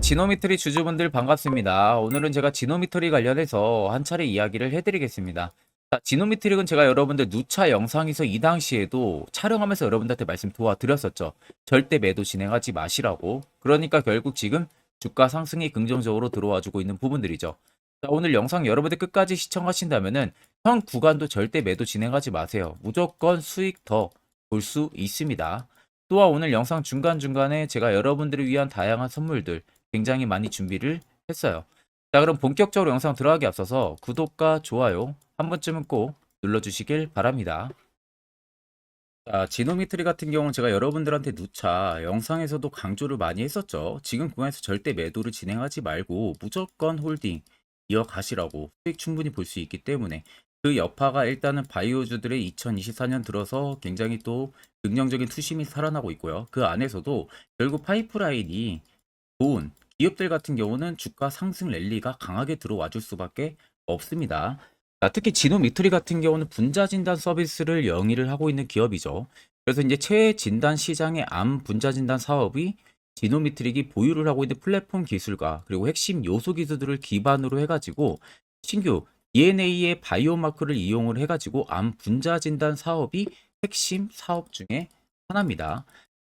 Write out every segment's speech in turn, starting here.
지노미트리 주주분들 반갑습니다. 오늘은 제가 지노미트리 관련해서 한 차례 이야기를 해드리겠습니다. 지노미트릭은 제가 여러분들 누차 영상에서 이 당시에도 촬영하면서 여러분들한테 말씀 도와드렸었죠. 절대 매도 진행하지 마시라고. 그러니까 결국 지금 주가 상승이 긍정적으로 들어와주고 있는 부분들이죠. 오늘 영상 여러분들 끝까지 시청하신다면은 현 구간도 절대 매도 진행하지 마세요. 무조건 수익 더 볼 수 있습니다. 또한 오늘 영상 중간중간에 제가 여러분들을 위한 다양한 선물들 굉장히 많이 준비를 했어요. 자, 그럼 본격적으로 영상 들어가기 앞서서 구독과 좋아요 한 번쯤은 꼭 눌러주시길 바랍니다. 자, 지노미트리 같은 경우는 제가 여러분들한테 누차 영상에서도 강조를 많이 했었죠. 지금 구간에서 절대 매도를 진행하지 말고 무조건 홀딩 이어가시라고 수익 충분히 볼 수 있기 때문에 그 여파가 일단은 바이오주들의 2024년 들어서 굉장히 또 긍정적인 투심이 살아나고 있고요. 그 안에서도 결국 파이프라인이 좋은 기업들 같은 경우는 주가 상승 랠리가 강하게 들어와 줄 수밖에 없습니다. 특히 지노미트리 같은 경우는 분자 진단 서비스를 영위를 하고 있는 기업이죠. 그래서 이제 최진단 시장의 암 분자 진단 사업이 지노미트릭이 보유를 하고 있는 플랫폼 기술과 그리고 핵심 요소 기술들을 기반으로 해가지고 신규 DNA의 바이오마크를 이용을 해가지고 암 분자 진단 사업이 핵심 사업 중에 하나입니다.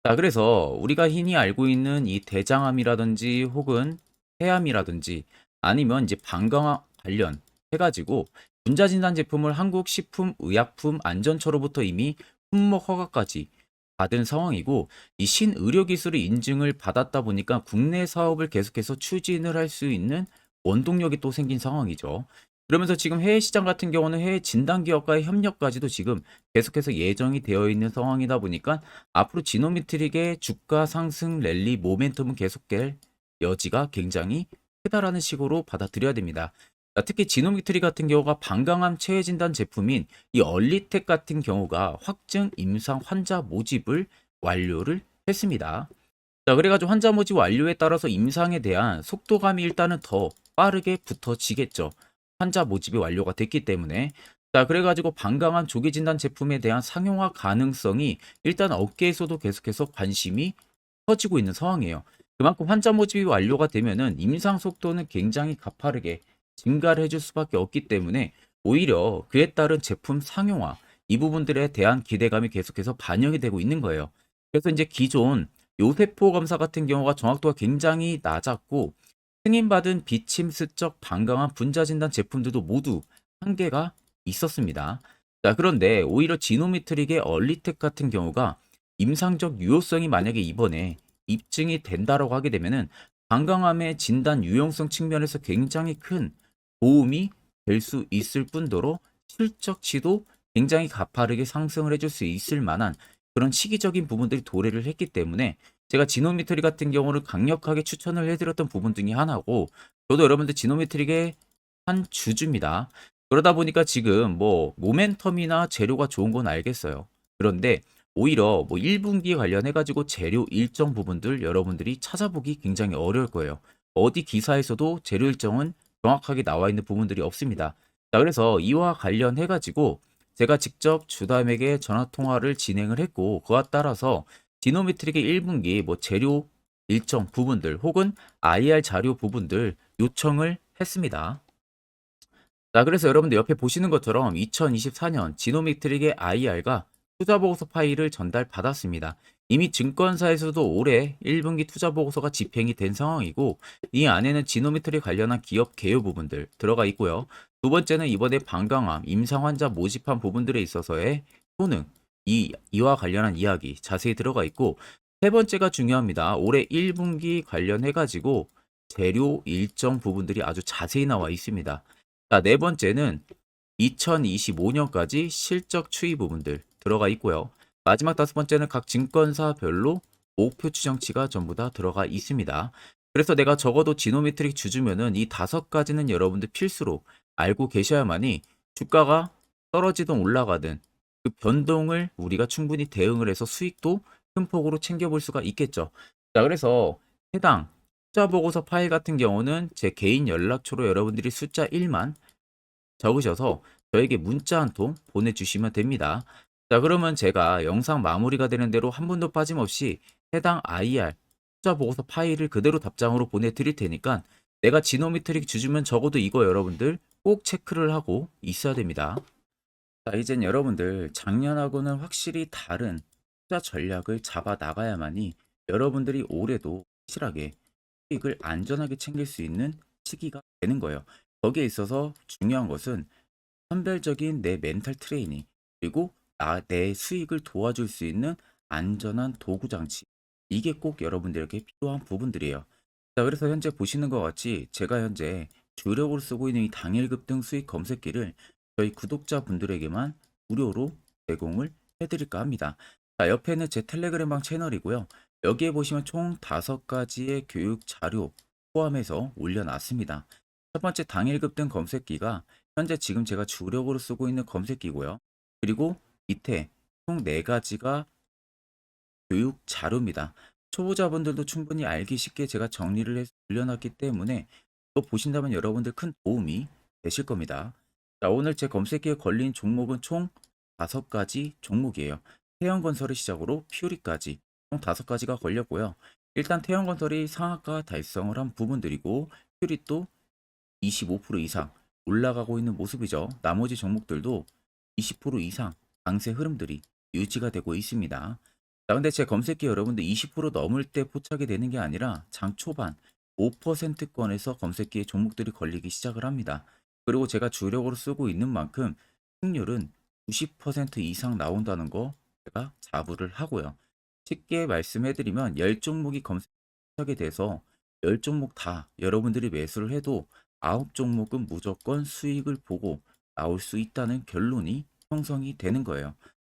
자, 그래서 우리가 흔히 알고 있는 이 대장암이라든지 혹은 폐암이라든지 아니면 이제 방광암 관련 해가지고 분자진단 제품을 한국식품의약품안전처로부터 이미 품목 허가까지 받은 상황이고 이 신의료기술의 인증을 받았다 보니까 국내 사업을 계속해서 추진을 할 수 있는 원동력이 또 생긴 상황이죠. 그러면서 지금 해외 시장 같은 경우는 해외 진단 기업과의 협력까지도 지금 계속해서 예정이 되어 있는 상황이다 보니까 앞으로 지노미트릭의 주가 상승 랠리 모멘텀은 계속될 여지가 굉장히 크다라는 식으로 받아들여야 됩니다. 특히 지노미트리 같은 경우가 방광암 체외 진단 제품인 이 얼리텍 같은 경우가 확증 임상 환자 모집을 완료를 했습니다. 자, 그래가지고 환자 모집 완료에 따라서 임상에 대한 속도감이 일단은 더 빠르게 붙어지겠죠. 환자 모집이 완료가 됐기 때문에. 자, 그래가지고 방광암 조기 진단 제품에 대한 상용화 가능성이 일단 업계에서도 계속해서 관심이 커지고 있는 상황이에요. 그만큼 환자 모집이 완료가 되면은 임상 속도는 굉장히 가파르게 증가를 해줄 수밖에 없기 때문에 오히려 그에 따른 제품 상용화 이 부분들에 대한 기대감이 계속해서 반영이 되고 있는 거예요. 그래서 이제 기존 요세포 검사 같은 경우가 정확도가 굉장히 낮았고 승인받은 비침스적 방광암 분자 진단 제품들도 모두 한계가 있었습니다. 자, 그런데 오히려 지노미트릭의 얼리텍 같은 경우가 임상적 유효성이 만약에 이번에 입증이 된다라고 하게 되면은 방광암의 진단 유용성 측면에서 굉장히 큰 도움이 될 수 있을 뿐더러 실적치도 굉장히 가파르게 상승을 해줄 수 있을 만한 그런 시기적인 부분들이 도래를 했기 때문에 제가 지노미트리 같은 경우를 강력하게 추천을 해드렸던 부분 중에 하나고 저도 여러분들 지노미트릭의 한 주주입니다. 그러다 보니까 지금 뭐 모멘텀이나 재료가 좋은 건 알겠어요. 그런데 오히려 뭐 1분기 관련해 가지고 재료 일정 부분들 여러분들이 찾아보기 굉장히 어려울 거예요. 어디 기사에서도 재료 일정은 정확하게 나와 있는 부분들이 없습니다. 자, 그래서 이와 관련해 가지고 제가 직접 주담에게 전화 통화를 진행을 했고 그와 따라서 디노미트릭의 1분기 뭐 재료 일정 부분들 혹은 IR 자료 부분들 요청을 했습니다. 자, 그래서 여러분들 옆에 보시는 것처럼 2024년 지노미트릭의 IR과 투자보고서 파일을 전달받았습니다. 이미 증권사에서도 올해 1분기 투자보고서가 집행이 된 상황이고 이 안에는 지노미트릭 관련한 기업 개요 부분들 들어가 있고요. 두 번째는 이번에 방광암 임상환자 모집한 부분들에 있어서의 효능 이와 관련한 이야기 자세히 들어가 있고 세 번째가 중요합니다. 올해 1분기 관련해 가지고 재료 일정 부분들이 아주 자세히 나와 있습니다. 자, 네 번째는 2025년까지 실적 추이 부분들 들어가 있고요. 마지막 다섯 번째는 각 증권사별로 목표 추정치가 전부 다 들어가 있습니다. 그래서 내가 적어도 지노메트릭 주주면은 이 다섯 가지는 여러분들 필수로 알고 계셔야만이 주가가 떨어지든 올라가든 그 변동을 우리가 충분히 대응을 해서 수익도 큰 폭으로 챙겨볼 수가 있겠죠. 자, 그래서 해당 투자 보고서 파일 같은 경우는 제 개인 연락처로 여러분들이 숫자 1만 적으셔서 저에게 문자 한 통 보내주시면 됩니다. 자, 그러면 제가 영상 마무리가 되는 대로 한 분도 빠짐없이 해당 IR 투자 보고서 파일을 그대로 답장으로 보내드릴 테니까 내가 지노미트릭 주주면 적어도 이거 여러분들 꼭 체크를 하고 있어야 됩니다. 자, 이젠 여러분들 작년하고는 확실히 다른 투자 전략을 잡아 나가야만이 여러분들이 올해도 확실하게 수익을 안전하게 챙길 수 있는 시기가 되는 거예요. 거기에 있어서 중요한 것은 선별적인 내 멘탈 트레이닝, 그리고 내 수익을 도와줄 수 있는 안전한 도구 장치. 이게 꼭 여러분들에게 필요한 부분들이에요. 자, 그래서 현재 보시는 것 같이 제가 현재 주력으로 쓰고 있는 이 당일 급등 수익 검색기를 저희 구독자분들에게만 무료로 제공을 해드릴까 합니다. 자, 옆에는 제 텔레그램방 채널이고요. 여기에 보시면 총 5가지의 교육 자료 포함해서 올려놨습니다. 첫 번째 당일 급등 검색기가 현재 지금 제가 주력으로 쓰고 있는 검색기고요. 그리고 밑에 총 4가지가 교육 자료입니다. 초보자분들도 충분히 알기 쉽게 제가 정리를 해서 올려놨기 때문에 또 보신다면 여러분들 큰 도움이 되실 겁니다. 자, 오늘 제 검색기에 걸린 종목은 총 5가지 종목이에요. 태형건설을 시작으로 퓨리까지 총 5가지가 걸렸고요. 일단 태형건설이 상한가 달성을 한 부분들이고 퓨리 또 25% 이상 올라가고 있는 모습이죠. 나머지 종목들도 20% 이상 강세 흐름들이 유지가 되고 있습니다. 자, 근데 제 검색기 여러분들 20% 넘을 때 포착이 되는 게 아니라 장 초반 5%권에서 검색기에 종목들이 걸리기 시작을 합니다. 그리고 제가 주력으로 쓰고 있는 만큼 승률은 90% 이상 나온다는 거 제가 자부를 하고요. 쉽게 말씀해드리면 10종목이 검색하게 돼서 10종목 다 여러분들이 매수를 해도 9종목은 무조건 수익을 보고 나올 수 있다는 결론이 형성이 되는 거예요.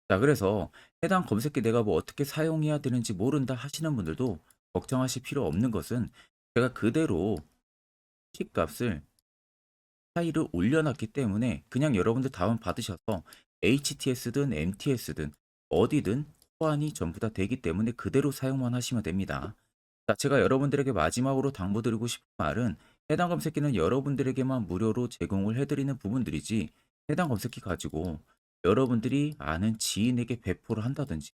자, 그래서 해당 검색기 내가 뭐 어떻게 사용해야 되는지 모른다 하시는 분들도 걱정하실 필요 없는 것은 제가 그대로 킥값을 파일을 올려놨기 때문에 그냥 여러분들 다운 받으셔서 HTS든 MTS든 어디든 호환이 전부 다 되기 때문에 그대로 사용만 하시면 됩니다. 자, 제가 여러분들에게 마지막으로 당부드리고 싶은 말은 해당 검색기는 여러분들에게만 무료로 제공을 해드리는 부분들이지 해당 검색기 가지고 여러분들이 아는 지인에게 배포를 한다든지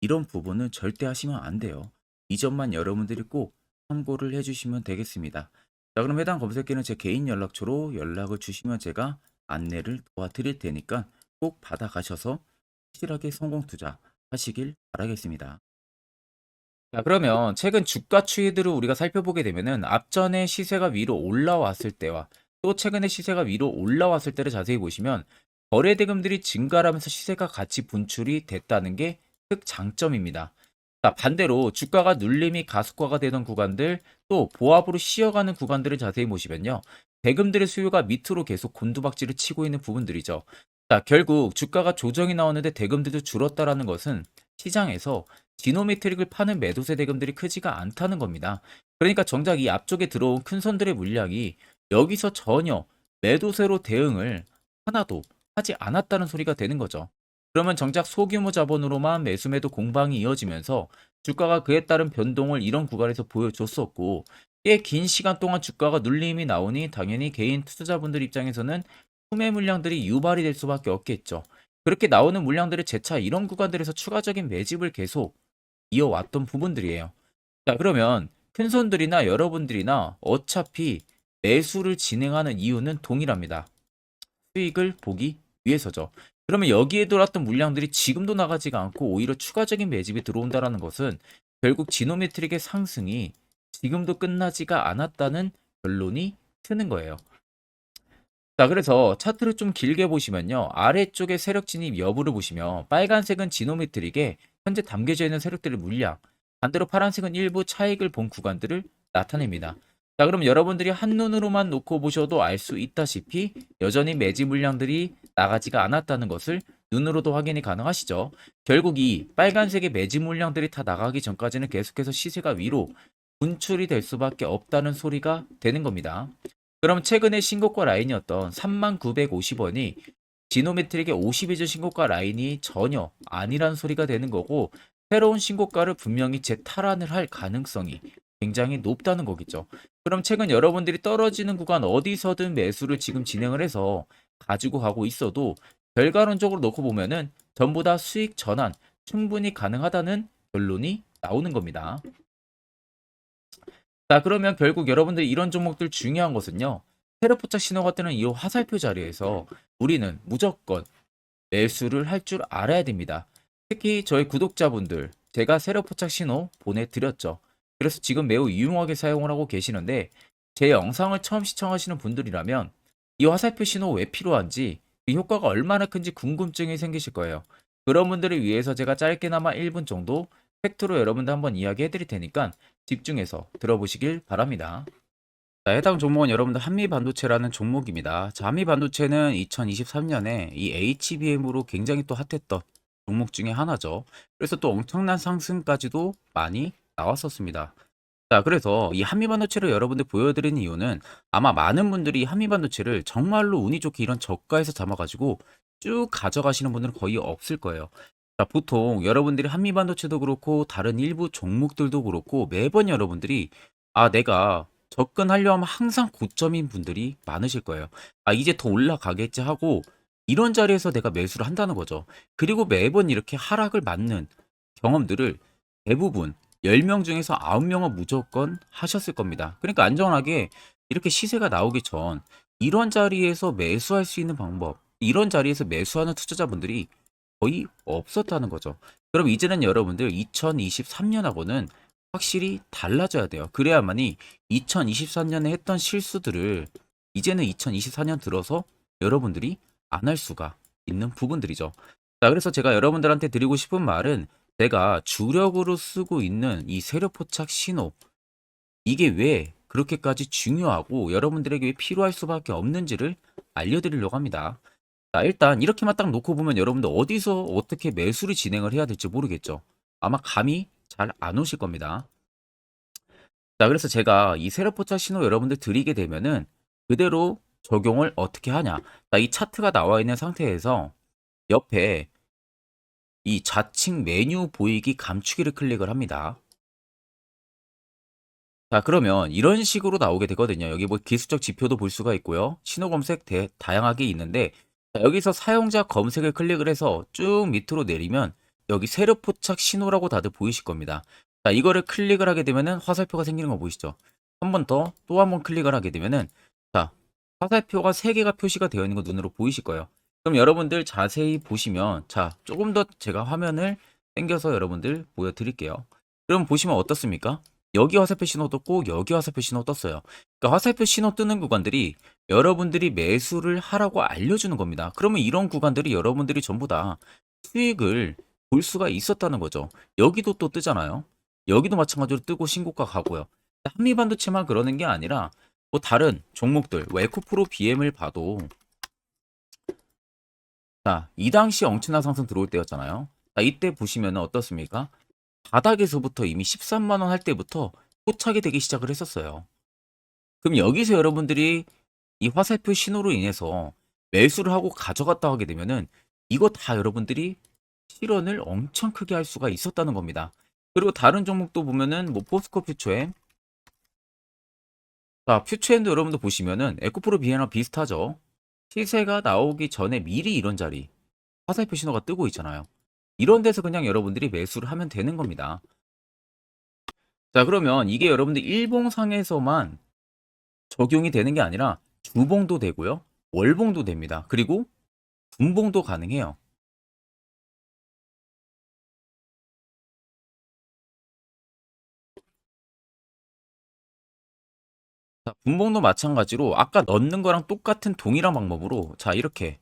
이런 부분은 절대 하시면 안 돼요. 이 점만 여러분들이 꼭 참고를 해주시면 되겠습니다. 자, 그럼 해당 검색기는 제 개인 연락처로 연락을 주시면 제가 안내를 도와드릴 테니까 꼭 받아가셔서 확실하게 성공 투자 하시길 바라겠습니다. 자, 그러면 최근 주가 추이들을 우리가 살펴보게 되면은 앞전에 시세가 위로 올라왔을 때와 또 최근에 시세가 위로 올라왔을 때를 자세히 보시면 거래 대금들이 증가하면서 시세가 같이 분출이 됐다는 게 특장점입니다. 자, 반대로 주가가 눌림이 가속화가 되던 구간들 또 보합으로 쉬어가는 구간들을 자세히 보시면요. 대금들의 수요가 밑으로 계속 곤두박질을 치고 있는 부분들이죠. 자, 결국 주가가 조정이 나오는데 대금들도 줄었다라는 것은 시장에서 디노메트릭을 파는 매도세 대금들이 크지가 않다는 겁니다. 그러니까 정작 이 앞쪽에 들어온 큰 손들의 물량이 여기서 전혀 매도세로 대응을 하나도 하지 않았다는 소리가 되는 거죠. 그러면 정작 소규모 자본으로만 매수매도 공방이 이어지면서 주가가 그에 따른 변동을 이런 구간에서 보여줬었고 꽤 긴 시간 동안 주가가 눌림이 나오니 당연히 개인 투자자분들 입장에서는 소매 물량들이 유발이 될 수밖에 없겠죠. 그렇게 나오는 물량들을 재차 이런 구간들에서 추가적인 매집을 계속 이어왔던 부분들이에요. 자, 그러면 큰 손들이나 여러분들이나 어차피 매수를 진행하는 이유는 동일합니다. 수익을 보기 위해서죠. 그러면 여기에 들어왔던 물량들이 지금도 나가지가 않고 오히려 추가적인 매집이 들어온다는 것은 결국 지노메트릭의 상승이 지금도 끝나지가 않았다는 결론이 트는 거예요. 자, 그래서 차트를 좀 길게 보시면요. 아래쪽에 세력 진입 여부를 보시면 빨간색은 지노메트릭에 현재 담겨져 있는 세력들의 물량, 반대로 파란색은 일부 차익을 본 구간들을 나타냅니다. 자, 그럼 여러분들이 한눈으로만 놓고 보셔도 알 수 있다시피 여전히 매지 물량들이 나가지가 않았다는 것을 눈으로도 확인이 가능하시죠. 결국 이 빨간색의 매지 물량들이 다 나가기 전까지는 계속해서 시세가 위로 분출이 될 수밖에 없다는 소리가 되는 겁니다. 그럼 최근에 신고가 라인이었던 3950원이 지노메트릭의 52주 신고가 라인이 전혀 아니란 소리가 되는 거고 새로운 신고가를 분명히 재탈환을 할 가능성이 굉장히 높다는 거겠죠. 그럼 최근 여러분들이 떨어지는 구간 어디서든 매수를 지금 진행을 해서 가지고 가고 있어도 결과론적으로 놓고 보면은 전부 다 수익 전환 충분히 가능하다는 결론이 나오는 겁니다. 자, 그러면 결국 여러분들 이런 종목들 중요한 것은요. 세력포착 신호가 뜨는 이 화살표 자리에서 우리는 무조건 매수를 할 줄 알아야 됩니다. 특히 저희 구독자분들, 제가 세력포착 신호 보내드렸죠. 그래서 지금 매우 유용하게 사용을 하고 계시는데, 제 영상을 처음 시청하시는 분들이라면 이 화살표 신호 왜 필요한지, 그 효과가 얼마나 큰지 궁금증이 생기실 거예요. 그런 분들을 위해서 제가 짧게나마 1분 정도 팩트로 여러분들 한번 이야기해 드릴 테니까 집중해서 들어보시길 바랍니다. 자, 해당 종목은 여러분들 한미반도체라는 종목입니다. 자, 한미반도체는 2023년에 이 HBM으로 굉장히 또 핫했던 종목 중에 하나죠. 그래서 또 엄청난 상승까지도 많이 나왔었습니다. 자, 그래서 이 한미반도체를 여러분들 보여드리는 이유는 아마 많은 분들이 한미반도체를 정말로 운이 좋게 이런 저가에서 잡아가지고 쭉 가져가시는 분들은 거의 없을 거예요. 자, 보통 여러분들이 한미반도체도 그렇고 다른 일부 종목들도 그렇고 매번 여러분들이 내가 접근하려 하면 항상 고점인 분들이 많으실 거예요. 이제 더 올라가겠지 하고 이런 자리에서 내가 매수를 한다는 거죠. 그리고 매번 이렇게 하락을 맞는 경험들을 대부분 10명 중에서 9명은 무조건 하셨을 겁니다. 그러니까 안전하게 이렇게 시세가 나오기 전 이런 자리에서 매수할 수 있는 방법, 이런 자리에서 매수하는 투자자분들이 거의 없었다는 거죠. 그럼 이제는 여러분들 2023년하고는 확실히 달라져야 돼요. 그래야만이 2023년에 했던 실수들을 이제는 2024년 들어서 여러분들이 안 할 수가 있는 부분들이죠. 자, 그래서 제가 여러분들한테 드리고 싶은 말은 제가 주력으로 쓰고 있는 이 세력포착 신호, 이게 왜 그렇게까지 중요하고 여러분들에게 왜 필요할 수밖에 없는지를 알려드리려고 합니다. 자, 일단 이렇게만 딱 놓고 보면 여러분들 어디서 어떻게 매수를 진행을 해야 될지 모르겠죠. 아마 감이 잘 안 오실 겁니다. 자, 그래서 제가 이 세력포착 신호 여러분들 드리게 되면은 그대로 적용을 어떻게 하냐. 자, 이 차트가 나와 있는 상태에서 옆에 이 좌측 메뉴 보이기 감추기를 클릭을 합니다. 자, 그러면 이런 식으로 나오게 되거든요. 여기 뭐 기술적 지표도 볼 수가 있고요. 신호 검색 다양하게 있는데, 자, 여기서 사용자 검색을 클릭을 해서 쭉 밑으로 내리면 여기 세력 포착 신호라고 다들 보이실 겁니다. 자, 이거를 클릭을 하게 되면은 화살표가 생기는 거 보이시죠? 한 번 더, 또 한 번 클릭을 하게 되면은, 자, 화살표가 3개가 표시가 되어 있는 거 눈으로 보이실 거예요. 그럼 여러분들 자세히 보시면, 자, 조금 더 제가 화면을 당겨서 여러분들 보여드릴게요. 그럼 보시면 어떻습니까? 여기 화살표 신호 떴고 여기 화살표 신호 떴어요. 그러니까 화살표 신호 뜨는 구간들이 여러분들이 매수를 하라고 알려주는 겁니다. 그러면 이런 구간들이 여러분들이 전부 다 수익을 볼 수가 있었다는 거죠. 여기도 또 뜨잖아요. 여기도 마찬가지로 뜨고 신고가 가고요. 한미반도체만 그러는 게 아니라 뭐 다른 종목들, 뭐 에코프로 BM을 봐도 자, 이 당시 엄청난 상승 들어올 때였잖아요. 자, 이때 보시면 어떻습니까? 바닥에서부터 이미 13만 원 할 때부터 포착이 되기 시작을 했었어요. 그럼 여기서 여러분들이 이 화살표 신호로 인해서 매수를 하고 가져갔다 하게 되면은 이거 다 여러분들이 실현을 엄청 크게 할 수가 있었다는 겁니다. 그리고 다른 종목도 보면은 뭐 포스코 퓨처엠, 자, 퓨처엠도 여러분들 보시면은 에코프로 비에나 비슷하죠. 시세가 나오기 전에 미리 이런 자리 화살표 신호가 뜨고 있잖아요. 이런 데서 그냥 여러분들이 매수를 하면 되는 겁니다. 자, 그러면 이게 여러분들 일봉상에서만 적용이 되는 게 아니라 주봉도 되고요. 월봉도 됩니다. 그리고 분봉도 가능해요. 자, 분봉도 마찬가지로 아까 넣는 거랑 똑같은 동일한 방법으로 자, 이렇게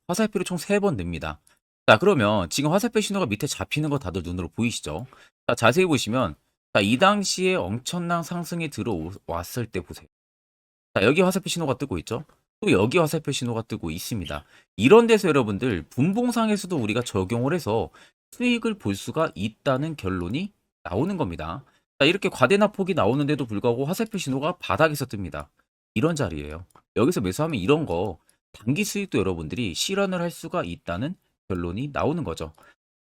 화살표를 총 3번 냅니다. 자, 그러면 지금 화살표 신호가 밑에 잡히는 거 다들 눈으로 보이시죠? 자, 자세히 보시면 자, 이 당시에 엄청난 상승이 들어왔을 때 보세요. 자, 여기 화살표 신호가 뜨고 있죠? 또 여기 화살표 신호가 뜨고 있습니다. 이런 데서 여러분들 분봉상에서도 우리가 적용을 해서 수익을 볼 수가 있다는 결론이 나오는 겁니다. 자, 이렇게 과대납폭이 나오는데도 불구하고 화살표 신호가 바닥에서 뜹니다. 이런 자리예요. 여기서 매수하면 이런 거 단기 수익도 여러분들이 실현을 할 수가 있다는 결론이 나오는 거죠.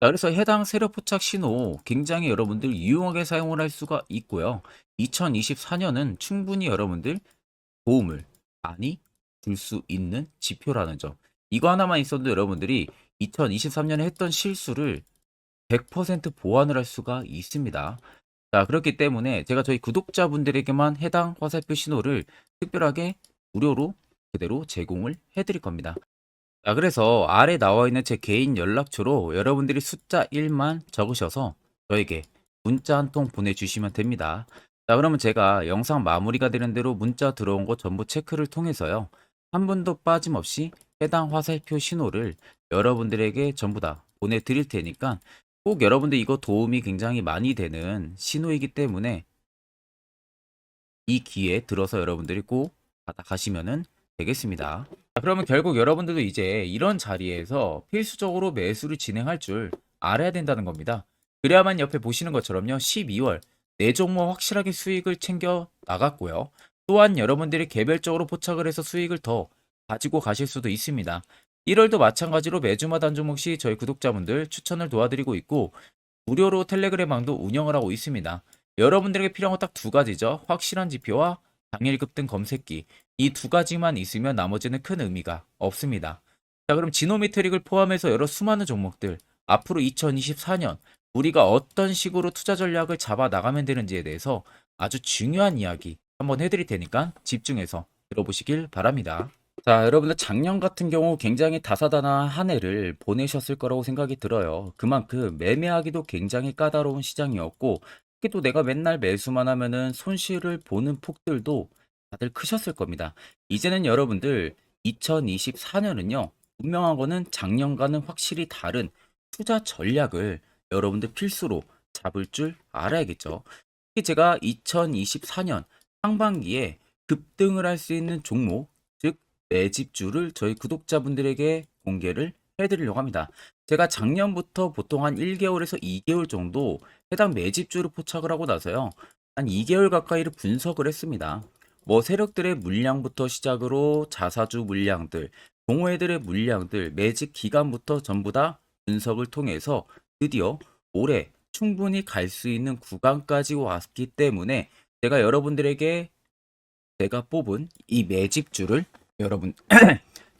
자, 그래서 해당 세력 포착 신호 굉장히 여러분들 유용하게 사용을 할 수가 있고요. 2024년은 충분히 여러분들 도움을 많이 줄 수 있는 지표라는 점. 이거 하나만 있어도 여러분들이 2023년에 했던 실수를 100% 보완을 할 수가 있습니다. 자, 그렇기 때문에 제가 저희 구독자분들에게만 해당 화살표 신호를 특별하게 무료로 그대로 제공을 해드릴 겁니다. 자, 그래서 아래 나와 있는 제 개인 연락처로 여러분들이 숫자 1만 적으셔서 저에게 문자 한 통 보내주시면 됩니다. 자, 그러면 제가 영상 마무리가 되는 대로 문자 들어온 거 전부 체크를 통해서요. 한 분도 빠짐없이 해당 화살표 신호를 여러분들에게 전부 다 보내드릴 테니까 꼭 여러분들 이거 도움이 굉장히 많이 되는 신호이기 때문에 이 기회에 들어서 여러분들이 꼭 받아가시면 되겠습니다. 자, 그러면 결국 여러분들도 이제 이런 자리에서 필수적으로 매수를 진행할 줄 알아야 된다는 겁니다. 그래야만 옆에 보시는 것처럼요. 12월 네 종목 확실하게 수익을 챙겨 나갔고요. 또한 여러분들이 개별적으로 포착을 해서 수익을 더 가지고 가실 수도 있습니다. 1월도 마찬가지로 매주마다 한 종목씩 저희 구독자분들 추천을 도와드리고 있고 무료로 텔레그램방도 운영을 하고 있습니다. 여러분들에게 필요한 건 딱 두 가지죠. 확실한 지표와 당일 급등 검색기. 이 두 가지만 있으면 나머지는 큰 의미가 없습니다. 자, 그럼 지노메트릭을 포함해서 여러 수많은 종목들 앞으로 2024년 우리가 어떤 식으로 투자 전략을 잡아 나가면 되는지에 대해서 아주 중요한 이야기 한번 해드릴 테니까 집중해서 들어보시길 바랍니다. 자, 여러분들 작년 같은 경우 굉장히 다사다난한 한 해를 보내셨을 거라고 생각이 들어요. 그만큼 매매하기도 굉장히 까다로운 시장이었고, 특히 또 내가 맨날 매수만 하면은 손실을 보는 폭들도 다들 크셨을 겁니다. 이제는 여러분들 2024년은요, 분명한 거는 작년과는 확실히 다른 투자 전략을 여러분들 필수로 잡을 줄 알아야겠죠. 특히 제가 2024년 상반기에 급등을 할 수 있는 종목, 즉 매집주를 저희 구독자분들에게 공개를 해드리려고 합니다. 제가 작년부터 보통 한 1개월에서 2개월 정도 해당 매집주를 포착을 하고 나서요. 한 2개월 가까이를 분석을 했습니다. 뭐 세력들의 물량부터 시작으로 자사주 물량들, 동호회들의 물량들, 매집 기간부터 전부 다 분석을 통해서 드디어 올해 충분히 갈 수 있는 구간까지 왔기 때문에 제가 여러분들에게 제가 뽑은 이 매집주를 여러분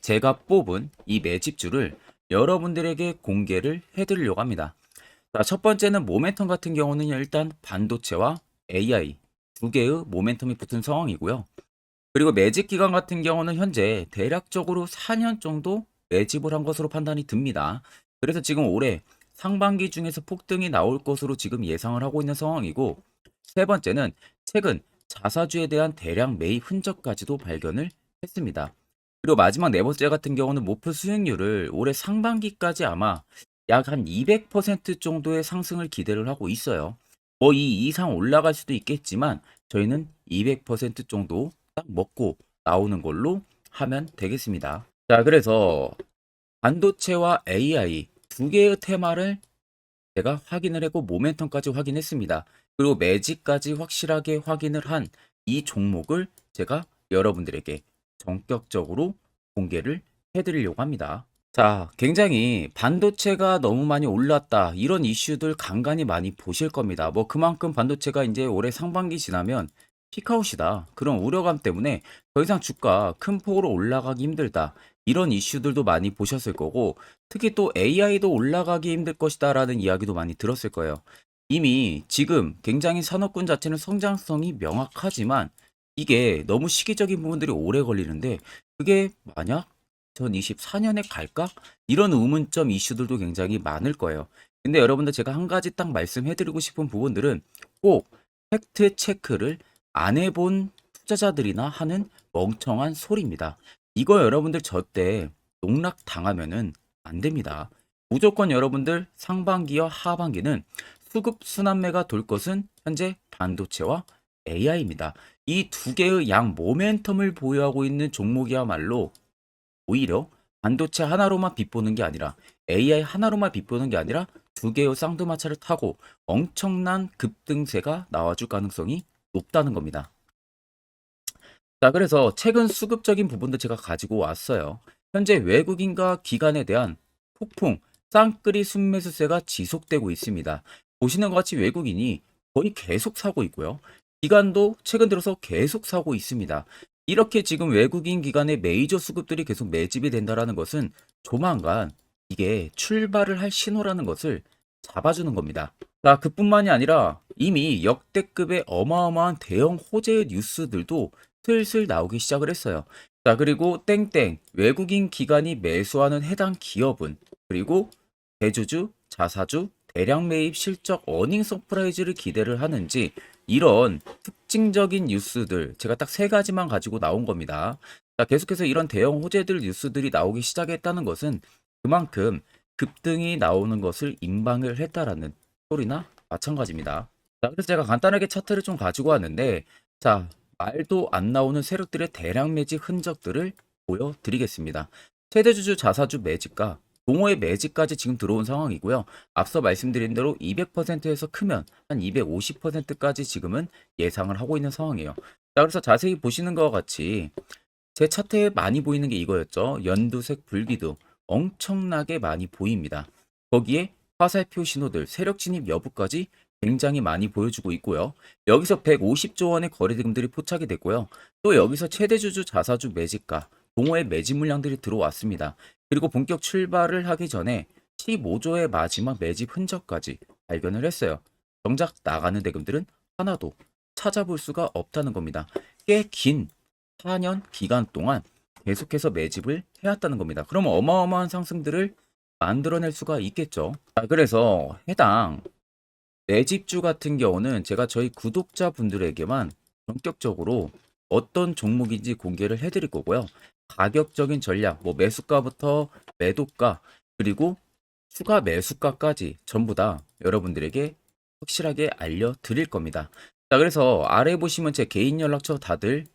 제가 뽑은 이 매집주를 여러분들에게 공개를 해드리려고 합니다. 자, 첫 번째는 모멘텀 같은 경우는 일단 반도체와 AI 두 개의 모멘텀이 붙은 상황이고요. 그리고 매집 기간 같은 경우는 현재 대략적으로 4년 정도 매집을 한 것으로 판단이 듭니다. 그래서 지금 올해 상반기 중에서 폭등이 나올 것으로 지금 예상을 하고 있는 상황이고, 세 번째는 최근 자사주에 대한 대량 매입 흔적까지도 발견을 했습니다. 그리고 마지막 네 번째 같은 경우는 목표 수익률을 올해 상반기까지 아마 약 한 200% 정도의 상승을 기대를 하고 있어요. 뭐 이 이상 올라갈 수도 있겠지만 저희는 200% 정도 딱 먹고 나오는 걸로 하면 되겠습니다. 자, 그래서 반도체와 AI 두 개의 테마를 제가 확인을 했고 모멘텀까지 확인했습니다. 그리고 매직까지 확실하게 확인을 한 이 종목을 제가 여러분들에게 전격적으로 공개를 해드리려고 합니다. 자, 굉장히 반도체가 너무 많이 올랐다. 이런 이슈들 간간히 많이 보실 겁니다. 뭐 그만큼 반도체가 이제 올해 상반기 지나면 피크아웃이다. 그런 우려감 때문에 더 이상 주가 큰 폭으로 올라가기 힘들다. 이런 이슈들도 많이 보셨을 거고, 특히 또 AI도 올라가기 힘들 것이다라는 이야기도 많이 들었을 거예요. 이미 지금 굉장히 산업군 자체는 성장성이 명확하지만 이게 너무 시기적인 부분들이 오래 걸리는데 그게 만약 2024년에 갈까? 이런 의문점 이슈들도 굉장히 많을 거예요. 근데 여러분들 제가 한 가지 딱 말씀해드리고 싶은 부분들은 꼭 팩트 체크를 안 해본 투자자들이나 하는 멍청한 소리입니다. 이거 여러분들 저때 농락 당하면은 안 됩니다. 무조건 여러분들 상반기와 하반기는 수급 순환매가 돌 것은 현재 반도체와 AI입니다. 이 두 개의 양 모멘텀을 보유하고 있는 종목이야말로 오히려 반도체 하나로만 빗보는 게 아니라 AI 하나로만 빗보는 게 아니라 두 개의 쌍두마차를 타고 엄청난 급등세가 나와줄 가능성이 높다는 겁니다. 자, 그래서 최근 수급적인 부분도 제가 가지고 왔어요. 현재 외국인과 기관에 대한 폭풍 쌍끌이 순매수세가 지속되고 있습니다. 보시는 것 같이 외국인이 거의 계속 사고 있고요. 기관도 최근 들어서 계속 사고 있습니다. 이렇게 지금 외국인 기관의 메이저 수급들이 계속 매집이 된다라는 것은 조만간 이게 출발을 할 신호라는 것을 잡아주는 겁니다. 자, 그뿐만이 아니라 이미 역대급의 어마어마한 대형 호재 뉴스들도 슬슬 나오기 시작을 했어요. 자, 그리고 땡땡 외국인 기관이 매수하는 해당 기업은, 그리고 대주주, 자사주, 대량 매입 실적 어닝 서프라이즈를 기대를 하는지, 이런 특징적인 뉴스들 제가 딱 세 가지만 가지고 나온 겁니다. 자, 계속해서 이런 대형 호재들 뉴스들이 나오기 시작했다는 것은 그만큼 급등이 나오는 것을 임방을 했다라는 소리나 마찬가지입니다. 자, 그래서 제가 간단하게 차트를 좀 가지고 왔는데, 자, 말도 안 나오는 세력들의 대량 매집 흔적들을 보여드리겠습니다. 최대주주 자사주 매집과 동호회 매집까지 지금 들어온 상황이고요. 앞서 말씀드린 대로 200%에서 크면 한 250%까지 지금은 예상을 하고 있는 상황이에요. 자, 그래서 자세히 보시는 것과 같이 제 차트에 많이 보이는 게 이거였죠. 연두색 불기둥 엄청나게 많이 보입니다. 거기에 화살표 신호들, 세력 진입 여부까지 굉장히 많이 보여주고 있고요. 여기서 150조 원의 거래대금들이 포착이 됐고요. 또 여기서 최대주주 자사주 매집가, 동호회 매집 물량들이 들어왔습니다. 그리고 본격 출발을 하기 전에 15조의 마지막 매집 흔적까지 발견을 했어요. 정작 나가는 대금들은 하나도 찾아볼 수가 없다는 겁니다. 꽤 긴 4년 기간 동안 계속해서 매집을 해왔다는 겁니다. 그럼 어마어마한 상승들을 만들어낼 수가 있겠죠. 자, 그래서 해당 매집주 같은 경우는 제가 저희 구독자분들에게만 본격적으로 어떤 종목인지 공개를 해드릴 거고요. 가격적인 전략, 뭐 매수가부터 매도가, 그리고 추가 매수가까지 전부 다 여러분들에게 확실하게 알려드릴 겁니다. 자, 그래서 아래 보시면 제 개인 연락처 다들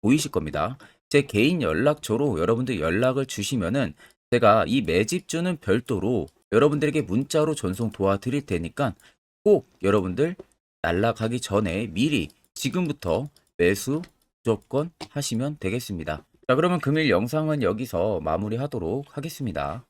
보이실 겁니다. 제 개인 연락처로 여러분들 연락을 주시면은 제가 이 매집주는 별도로 여러분들에게 문자로 전송 도와드릴 테니까 꼭 여러분들 날라가기 전에 미리 지금부터 매수 무조건 하시면 되겠습니다. 자, 그러면 금일 영상은 여기서 마무리하도록 하겠습니다.